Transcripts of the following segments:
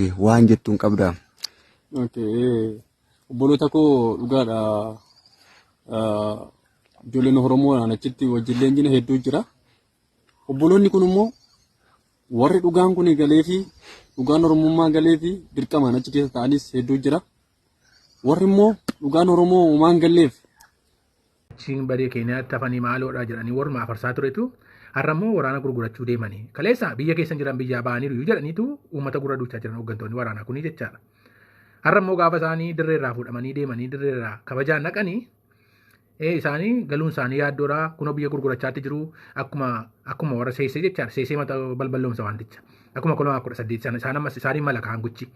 waan jettuun qabda. Okay. Obboloota koo dhugaadha. Ijoolleen Oromoo achitti wajjin leenjina hedduu jira. Obboloonni kun immoo warri dhugaan kun galee fi dhugaan Oromummaa galee fi dirqamaan achi keessa ta'anis hedduu jira. Warri immoo dhugaan Oromoo uumaan galleef. Achiin badee Keeniyaatti hafanii maaloodha jedhanii warra afarsaa turetu har'a immoo waraana gurgurachuu deemanii. Kaleessa biyya keessa jiran biyyaa ba'aniiru jedhaniitu uummata gurra duuchaa jiran hooggantoonni waraanaa kunii jechaadha. Har'a immoo gaafa isaanii dirreerraa fuudhamanii deemanii dirreerraa kabajaan dhaqanii isaanii galuun isaanii yaaddoodhaa kunoo biyya gurgurachaatti jiru akkuma warra seesee jechaadha. Seesee mata balballoomsa wanticha. Akkuma 2018 isaan ammas isaanii mala kaan guchi.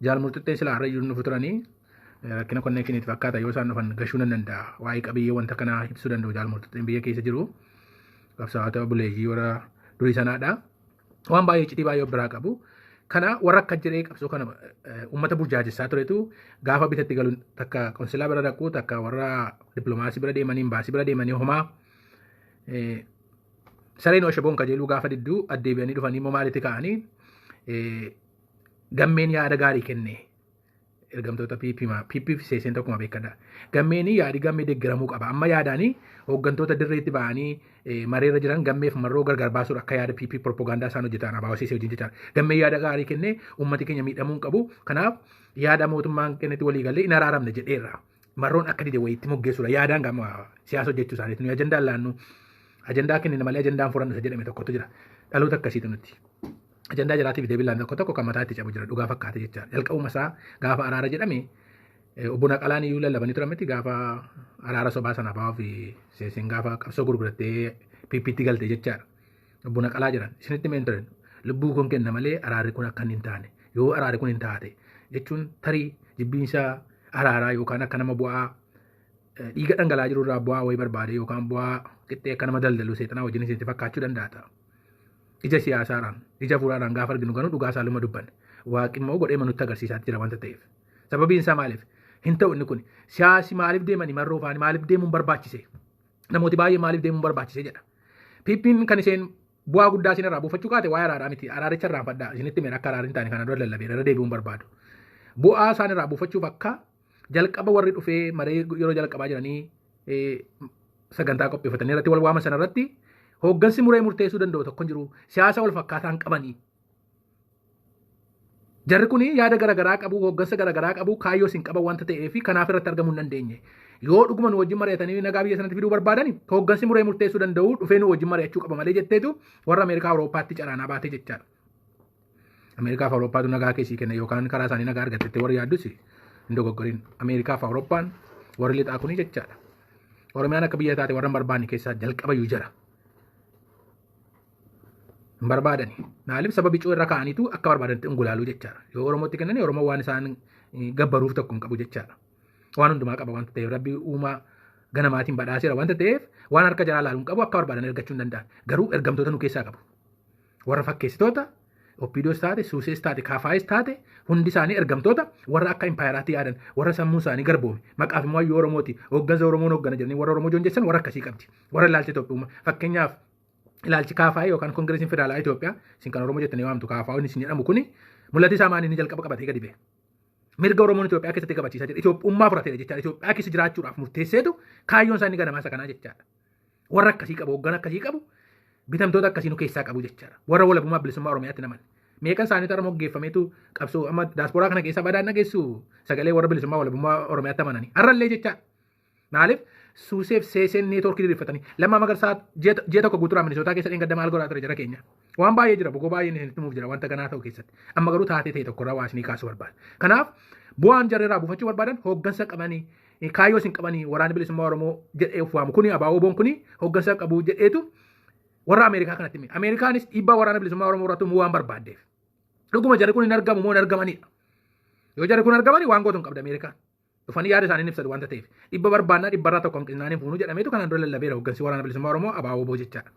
Jaalmurtitteen silaa har'a iyyuu nuuf turanii rakkina konneekshiniiti fakkaata yoo isaan dhufan gashuu nan danda'a. Waa'ee qabiyyee wanta kanaa ibsuu danda'u jaalmurtitteen biyya keessa jiru. Qabsaa'ota buleeyyii warra durii sanaadha. Waan baay'ee cidii baay'ee of biraa qabu. Kana warra akka jedhee qabsoo kana uummata burjaajessaa turetu gaafa bitatti galuun takka konsilaa bira dhaquu takka warra dippiloomaasii bira deemanii imbaasii bira deemanii homaa sareen oshaboon kajeeluu gaafa didduu addeebi'anii dhufanii immoo maalitti ka'anii gammeen yaada gaarii kenne ergamtoota PP seeseen tokkuma beekadha. Gammeenii yaadi gammee deeggaramuu qaba. Amma yaadaanii hooggantoota dirreetti ba'anii mareerra jiran gammeef marroo gargar baasuudha akka yaada PP propagaandaa isaan hojjetan abaawasiisee wajjin jechaadha. Gammee yaada gaarii kennee uummati keenya miidhamuu hin qabu. Kanaaf yaada mootummaan kennetti walii galee hin araaramne jedheerra. Marroon akka dide wayiitti moggeessuudha. Yaadaan gama siyaasa hojjechuu isaaniiti. Nuyi ajandaan laannu ajandaa kennina malee ajandaan furannu isa jedhame tokkotu jira. Dhaloota akkasiitu nuti. Ajandaa jiraatiif deebilaan tokko kan mataatti cabu jira dhugaa fakkaate jechaadha. Jalqabuma isaa gaafa araara jedhame obbo Naqalaan iyyuu lallabanii turan miti gaafa araara sobaa sana ba'aa fi seeseen gaafa qabsoo gurgurattee PPT galte jechaadha. Obbo Naqalaa jiran isinitti meen turan lubbuu kun kenna malee araarri kun akka hin taane yoo araarri kun hin taate jechuun tarii jibbiinsa araaraa yookaan akka nama bu'aa dhiiga dhangala'aa jirurraa bu'aa wayii barbaade yookaan bu'aa qixxee akka nama daldalu seexanaa wajjin isinitti fakkaachuu danda'a. Ija siyaasaadhaan ija fuudhaadhaan gaafa arginu ganuu dhugaa isaa luma dubbanne waaqni immoo godhee nutti agarsiisaa jira wanta ta'eef sababiin isaa maaliif hin ta'u inni kun siyaasi maaliif deemanii marroo faanii maaliif deemuun barbaachise namooti baay'ee maaliif deemuun barbaachise jedha PP'n kan isheen bu'aa guddaa isin irraa buufachuu kaate waa'ee araaraa miti araaricha irraan fadhaa isinitti meen akka araarri hin taane kana dura lallabee irra deebi'uun barbaadu bu'aa isaan irraa buufachuuf akka jalqaba warri dhufee maree yeroo jalqabaa jiranii sagantaa qopheeffatanii irratti wal waaman sana irratti hooggansi muree murteessuu danda'u tokko jiru siyaasa wal fakkaataan qabanii. Jarri kun yaada garaagaraa qabu hooggansa garaagaraa qabu kaayyoo isin qaban wanta ta'eef kanaaf irratti argamuu hin dandeenye. Yoo dhuguma nu wajjin mari'atanii nagaa biyya sanatti fiduu barbaadani hooggansi muree murteessuu danda'u dhufee nu wajjin mari'achuu qaba malee jetteetu warra Ameerikaa Awurooppaatti caraanaa baatee jechaadha. Ameerikaa fi Awurooppaatu nagaa keessii kenna yookaan karaa isaanii nagaa argatettee warri yaaddus hin dogoggoriin Ameerikaa fi Awurooppaan warri lixaa kunii jechaadha. Oromiyaan akka biyya taate warra barbaanne keessaa jalqabayyuu jira. Barbaadani. Maaliif sababii coo irra kaa'aniitu akka barbaadanitti ungulaaluu jechaadha. Yoo Oromootti kennanii Oromoo waan isaan gabbaruuf tokko hin qabu jechaadha. Waan hundumaa qaba wanta ta'eef rabbi uumaa ganamaatiin badhaaseera wanta ta'eef waan harka jalaa laaluun qabu akka barbaadan ergachuu hin danda'an. Garuu ergamtoota nu keessaa qabu. Warra fakkeessitoota Oppiidoos taate, Suusees taate, Kaafaayis taate hundi isaanii ergamtoota warra akka impaayiraatti yaadan warra sammuu isaanii garboome maqaaf immoo hayyuu Oromooti hooggansa Oromoon hooggana jedhanii warra Oromoo joonjessan warra akkasii qabdi. Warra ilaalcha Itoophiyaa fakkeenyaaf ilaalchi Kaafaayii yookaan Koongireesiin Federaalaa Itoophiyaa isin kan Oromoo jettanii waamtu Kaafaayii isin jedhamu kuni mul'ati isaa maaliin jalqaba qabatee gadi ba'e. Mirga Oromoon Itoophiyaa keessatti qabachiisaa jira. Itoophiyummaa fudhateera jechaadha. Itoophiyaa keessa jiraachuudhaaf murteesseetu kaayyoon isaanii ganamaa isa kanaa jechaadha. Warra akkasii qabu hooggan akkasii qabu bitamtoota akkasii nu keessaa qabu jechaadha. Warra walabummaa bilisummaa Oromiyaatti naman. Meeqan isaanii tarra moggeeffameetu qabsoo amma daasporaa kana keessa badaan nageessu sagalee warra bilisummaa walabummaa Oromiyaatti amananii. Har'allee jechaadha. Maaliif Suuseef seeseen neetwoorkii diriirfatanii lammaa magarsaa ji'a tokko guuturaa Minisootaa keessa dheengadda maal godhaa ture jara keenya. Waan baay'ee jira bogoo baay'een isinitti muuf jira wanta ganaa ta'u keessatti. Amma garuu taatee ta'e tokkorraa waa isinii kaasuu barbaada. Kanaaf bu'aan jarreerraa buufachuu barbaadan hooggansa qabanii kaayyoo isin qabanii waraana bilisummaa Oromoo jedhee of waamu kuni abaaboo boon kuni hooggansa qabu jedheetu warra Ameerikaa kanatti hime. Ameerikaanis dhiibbaa waraana bilisummaa Oromoo irratti waan barbaaddeef. Dhuguma jarri kun hin argamu moo hin argamanidha. Yoo jarri kun argamanii waan gootu hin qabda Ameerikaan. Dhufanii yaada isaanii ibsatu wanta ta'eef dhibba barbaannaa dhibbarraa tokko hanqisnaan hin fuunu jedhameetu kanaan dura lallabeera hooggansi waraana bilisummaa Oromoo abaaboo boo jechaadha.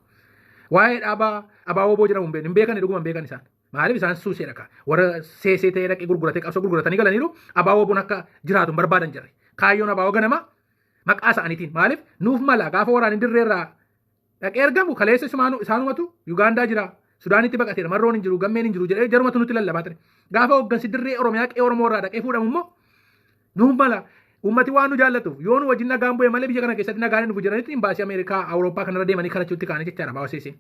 Waa'ee dhaabaa abaaboo boo jedhamu hin beekan dhuguma hin beekan isaan. Maaliif isaan suusee dhaqa warra seesee ta'ee dhaqee gurguratee qabsoo gurguratanii galaniiru abaaboo boon akka jiraatu barbaadan jarri. Kaayyoon abaaboo ganama maqaa isaaniitiin maaliif nuuf mala gaafa waraanni dirreerraa dhaqee ergamu kaleessa isaanumatu Yuugaandaa jira Sudaanitti baqateera marroon hin jiru gammeen hin jiru jedhee jarumatu nutti lallabaa ture. Gaafa hooggansi dirree Oromiyaa qe'ee Oromoo irraa dhaqee fuudhamu immoo nuun mala ummati waan nu jaallatuuf yoo nu wajjin nagaan bu'e malee biyya kana keessatti nagaan dhufu jiranitti imbaasii Ameerikaa Awurooppaa kanarra deemanii kadhachuutti kaanii jechaadha baawwaseesin.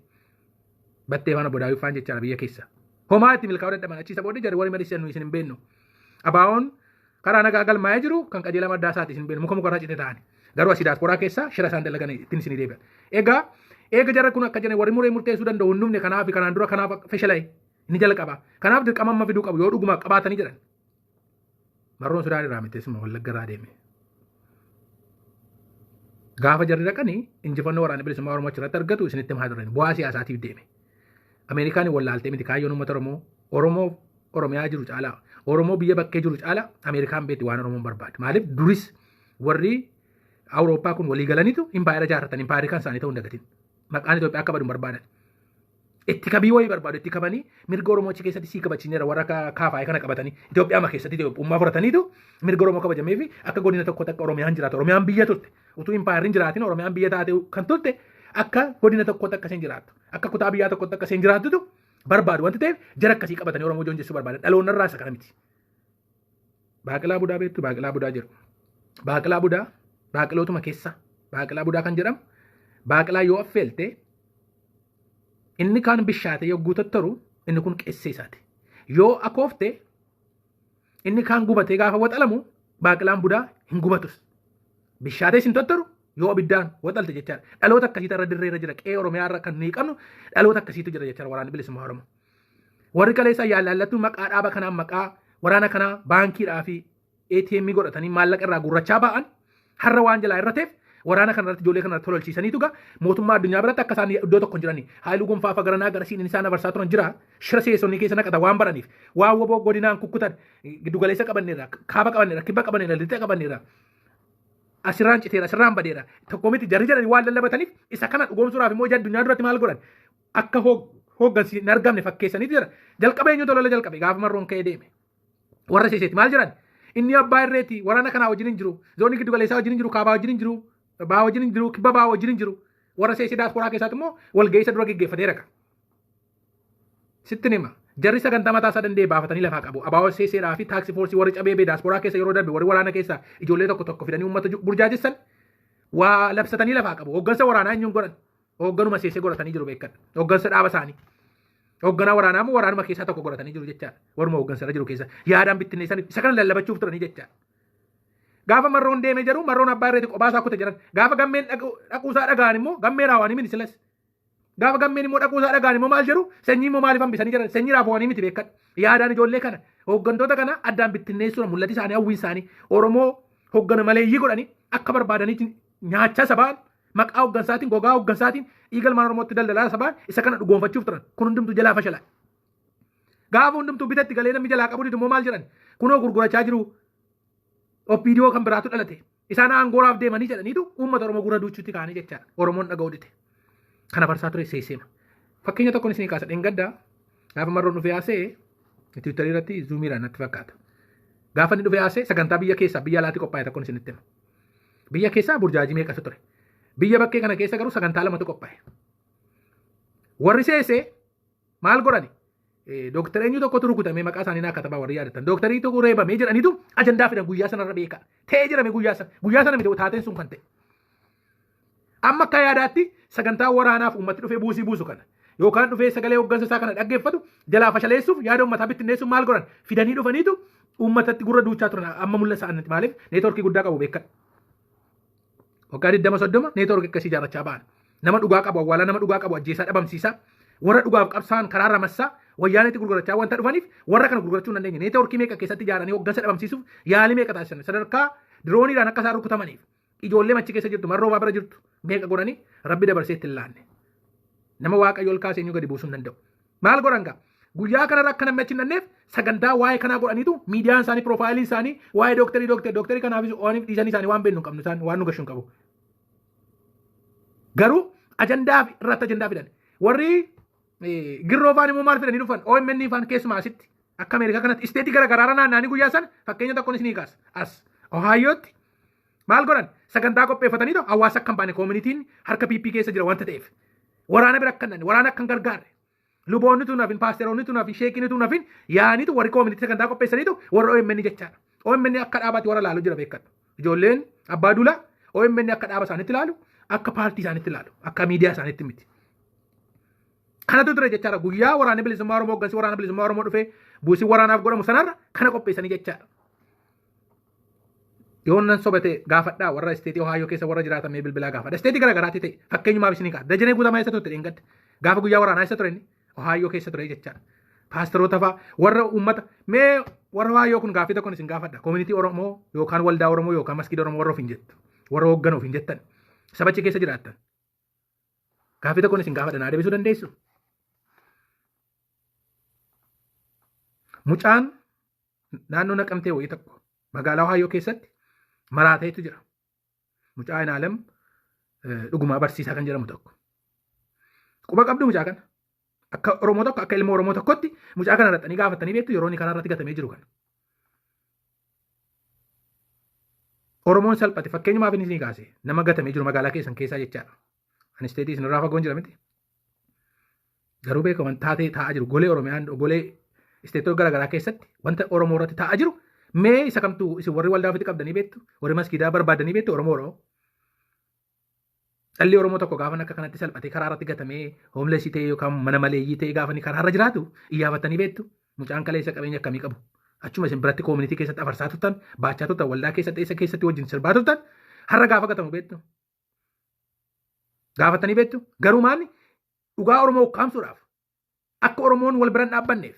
Battee faana bodaayuu faan jechaadha biyya keessa. Homaa itti milkaa'uu dadhaban achiisa booddee jarri warri madisiisan nu isin hin beennu. Abaawoon karaa nagaa galmaa'ee jiru kan qajeela maddaa isaati isin beennu muka mukarraa cite ta'ani. Garuu asii daasporaa keessa shira isaan dalagan ittiin isin deebi'an. Eega jarri kun akka jiran warri muree murteessuu danda'u hin dhufne kanaaf kanaan dura kanaaf feshalaa'e inni jalqaba. Kanaaf dirqama amma fiduu qabu yoo dhuguma qabaatanii jiran. Marroon Sudaan irraa miteessuma Wallagga irraa deeme. Gaafa jarri dhaqanii injifannoo waraana bilisummaa Oromoo achirratti argatu isinitti himaa turan bu'aa siyaasaatiif deeme. Ameerikaan wallaaltee miti kaayyoon uummata Oromoo Oromiyaa jiru caalaa Oromoo biyya bakkee jiru caalaa Ameerikaan beetti waan Oromoon barbaadu. Maaliif duris warri Awurooppaa kun walii galaniitu impaayera jaarratan impaayeri kan isaanii ta'uu hin dagatin. Maqaan Itoophiyaa akka badu barbaadan. Itti kabii wayii barbaadu itti kabanii mirga Oromoo achi keessatti sii kabachiineera warra kaafaa'ee kana qabatanii Itoophiyaa keessatti Itoophiyaa fudhataniitu mirga Oromoo kabajamee fi akka godina tokko takka Oromiyaan jiraatu Oromiyaan biyya turte utuu impaayeriin jiraatin Oromiyaan biyya taate kan turte akka godina tokko takka isheen jiraattu akka kutaa biyyaa tokko takka isheen jiraattutu barbaadu wanti ta'eef jara akkasii qabatanii Oromoo joonjessuu barbaadan dhaloonni irraa isa kana miti. Baaqilaa Budaa beektu Baaqilaa Budaa jedhu. Baaqilaa Budaa baaqilootuma keessa Baaqilaa Budaa kan jedhamu Baaqilaa yoo affeelte inni kaan bishaate yogguu tattaru inni kun qeessee isaati. Yoo akoofte inni kaan gubatee gaafa waxalamu Baaqilaan Budaa hin gubatus. Bishaatee sin tattaru yoo abiddaan waxalte jechaadha. Dhaloota akkasiitu irra dirree irra jira qe'ee Oromiyaa irra kan nuyi qabnu dhaloota akkasiitu jira jechaadha waraanni bilisummaa Oromoo. Warri kaleessa yaallallattuu maqaa dhaaba kanaan maqaa waraana kanaa baankiidhaa fi ATM godhatanii maallaqa irraa gurrachaa ba'an har'a waan jalaa irra ta'eef waraana kanarratti ijoollee kanarratti tololchiisaniitu gaa mootummaa addunyaa biratti akka isaan iddoo tokko hin jiranii haayiluu gonfaa fagaranaa gara siin isaan abarsaa turan jira shira seessonni keessa naqata waan baraniif waan woboo godinaan kukkutan giddugaleessa qabanneerra kaaba qabanneerra kibba qabanneerra lixa qabanneerra asirraan citeera asirraan badeera tokko miti jarri jedhanii waan lallabataniif isa kana dhugoomsuudhaaf immoo addunyaa duratti maal godhan akka hooggansi hin argamne fakkeessaniitu jira jalqaba eenyutu lola jalqabe gaafa marroon ka'ee deeme warra seeseeti maal jedhan inni abbaa irreeti waraana kanaa wajjin hin jiru zoonii giddugaleessaa wajjin hin jiru kaabaa wajjin hin jiru baa wajjin hin jiru kibba baa wajjin hin jiru warra seesee daasporaa keessaatti immoo walgeessa dura geggeeffateera ka sitti nima jarri sagantaa mataa isaa danda'e baafatanii lafaa qabu abaawoo seeseedhaa fi taaksii foorsii warri cabee daasporaa keessa yeroo darbe warri waraana keessa ijoollee tokko tokko fidanii uummata burjaajessan waa labsatanii lafaa qabu hooggansa waraanaa eenyuun godhan hoogganuma seesee godhatanii jiru beekan hooggansa dhaaba isaanii hoogganaa waraanaa moo waraanuma keessaa tokko godhatanii jiru jechaadha warruma hooggansa irra jiru keessa yaadaan bittinneessan isa kana lallabachuuf turanii jechaadha. Gaafa marroon deemee jiru marroon abbaa irreetti qophaa kute jiran gaafa gammeen dhaquusaa dhagaan immoo gammee raawwanii miti silas gaafa gammeen immoo dhaquusaa dhagaan immoo maal jedhu sanyii immoo maaliif hambisanii jiran sanyii raafawanii miti beekan yaadaan ijoollee kana hooggantoota kana addaan bittinneessuudha mul'ati isaanii hawwii isaanii Oromoo hooggana maleeyyii godhanii akka barbaadaniitti nyaachaa sabaan maqaa hooggansaatiin gogaa hooggansaatiin dhiiga ilmaan Oromootti daldalaa sabaan isa kana dhugoonfachuuf turan kun hundumtuu jalaa fashalaa gaafa hundumtuu bitatti galee namni jalaa qabu immoo maal jedhan kunoo gurgurachaa jiru OPDO kan biraatu dhalate isaan aangooraaf deemanii jedhaniitu uummata Oromoo gurra duuchuutti kaanii jechaadha Oromoon dhaga'uu dite kana barsaa ture seeseema fakkeenya tokkoon isinii kaasa dheengaddaa gaafa marroon dhufee haasee Tiwiitarii irratti zuumiidhaan natti fakkaata gaafa inni dhufee haasee sagantaa biyya keessaa biyya alaatti qophaa'e tokkoon isinitti hima biyya keessaa burjaajii meeqatu ture biyya bakkee kana keessa garuu sagantaa lamatu qophaa'e warri seesee maal godhani Dooktar eenyu tokkotu rukutamee maqaa isaanii naa katabaa warri yaadatan dooktarii tokko reebamee jedhaniitu ajandaa fidan guyyaa sanarra beeka ta'ee jedhame guyyaa sana miti taateen sun kan ta'e amma akka yaadaatti sagantaa waraanaaf uummatti dhufee buusii buusu kana yookaan dhufee sagalee hooggansa isaa kana dhaggeeffatu jalaa fashaleessuuf yaada uummataa bittinneessuuf maal godhan fidanii dhufaniitu uummatatti gurra duuchaa turan amma mul'isa annatti maaliif neetwoorkii guddaa qabu beekan waggaa 20-30 neetwoorkii akkasii ijaarrachaa ba'an nama dhugaa qabu awwaalaa nama dhugaa qabu ajjeesaa dhabamsiisaa warra dhugaaf qabsaan karaa ramassaa wayyaanetti gurgurachaa wanta dhufaniif warra kana gurgurachuu hin dandeenye neetwoorkii meeqa keessatti ijaaranii hooggansa dhabamsiisuuf yaalii meeqa taasisan sadarkaa dirooniidhaan akka isaan rukutamaniif ijoollee machi keessa jirtu marroobaa bira jirtu meeqa godhanii rabbi dabarsee itti hin laanne nama waaqayyo ol kaasee eenyu gadi buusuu hin danda'u maal godhan gaa guyyaa kanarra akka namni achi hin danneef sagantaa waa'ee kanaa godhaniitu miidiyaan isaanii piroofaayiliin isaanii waa'ee dooktarii kanaafis ooniif dhiisanii isaanii waan beeknu hin qabnu isaan waan nu gashu hin qabu garuu ajandaa irratti ajandaa fidan warri girroo faan immoo maal fidanii dhufan OMN faan keessumaa asitti akka Ameerikaa kanatti isteetii garaagaraarra naanna'anii guyyaa sana fakkeenya tokkoon isinii kaasa as Ohaayootti maal godhan sagantaa qopheeffataniitu hawaasa akka hin baane koomunitiin harka PP keessa jira wanta ta'eef waraana bira akka hin waraana akka hin gargaarre Luboonni tun hafin, paasteroonni tun hafin, sheekini tun hafin yaanitu warri koominiti sagantaa qopheessaniitu warra OMN jechaadha. OMN akka dhaabaatti warra laaluu jira beekadha. Ijoolleen abbaa duulaa OMN akka dhaaba isaanitti ilaalu, akka paartii isaanitti ilaalu, akka miidiyaa isaanitti miti. Kanatu ture jechaadha. Guyyaa waraana bilisummaa Oromoo hoggansi waraana bilisummaa Oromoo dhufee buusii waraanaaf godhamu sanarra kana qopheessanii jechaadha. Yoonnan sobate gaafadhaa warra isteetii Ohaayoo keessa warra jiraatan mee bilbilaa gaafadha. Isteetii garaagaraatti ta'e fakkeenyumaaf isinii ka'a. Dajanee guutamaa eessa turte dheengadde. Gaafa guyyaa waraanaa eessa ture inni Ohaayoo keessa ture jechaadha. Paasteroota fa'aa warra uummata mee warra Ohaayoo kun gaaffii tokkoon isin gaafadha. Koominitii Oromoo yookaan waldaa Oromoo yookaan maskiida Oromoo warra ofiin jettu. Warra hoogganuu ofiin jettan. Sabachi keessa jiraattan. Gaaffii tokkoon isin gaafadha naa deebisuu dandeessu. Mucaan naannoo Naqamtee wayii tokko magaalaa Ohaayoo keessatti maraateetu jira. Mucaa Inaalam dhugumaa barsiisaa kan jedhamu tokko. Quba qabdu mucaa kana. Akka Oromoo tokko akka ilma Oromoo tokkotti mucaa kana irratti gaafatanii beektu yeroo inni karaa irratti gatamee jiru kana. Oromoon salphate fakkeenyumaaf inni kaase nama gatamee jiru magaalaa keessan keessaa jechaadha. Ani isteetii isin irraa fagoon jira miti. Garuu beekaman taatee taa'aa jiru golee Oromiyaan golee isteetota garaagaraa keessatti wanta Oromoo irratti taa'aa jiru mee isa kamtu isin warri waldaa ofitti qabdanii beektu warri maskiidaa barbaadanii beektu Oromoo. Dhalli Oromoo tokko gaafa akka kanatti salphatee karaa irratti gatamee hoomlesii ta'e yookaan mana maleeyyii ta'e gaafa inni karaa irra jiraatu iyyafatanii beektu mucaan kaleessa qabeenya akkamii qabu. Achuma isin biratti koomunitii keessatti afarsaa turtan baachaa turtan waldaa keessatti isa keessatti wajjin sirbaa turtan har'a gaafa gatamu beektu. Gaafatanii beektu garuu maanni dhugaa Oromoo ukkaamsuudhaaf akka Oromoon wal biran dhaabbanneef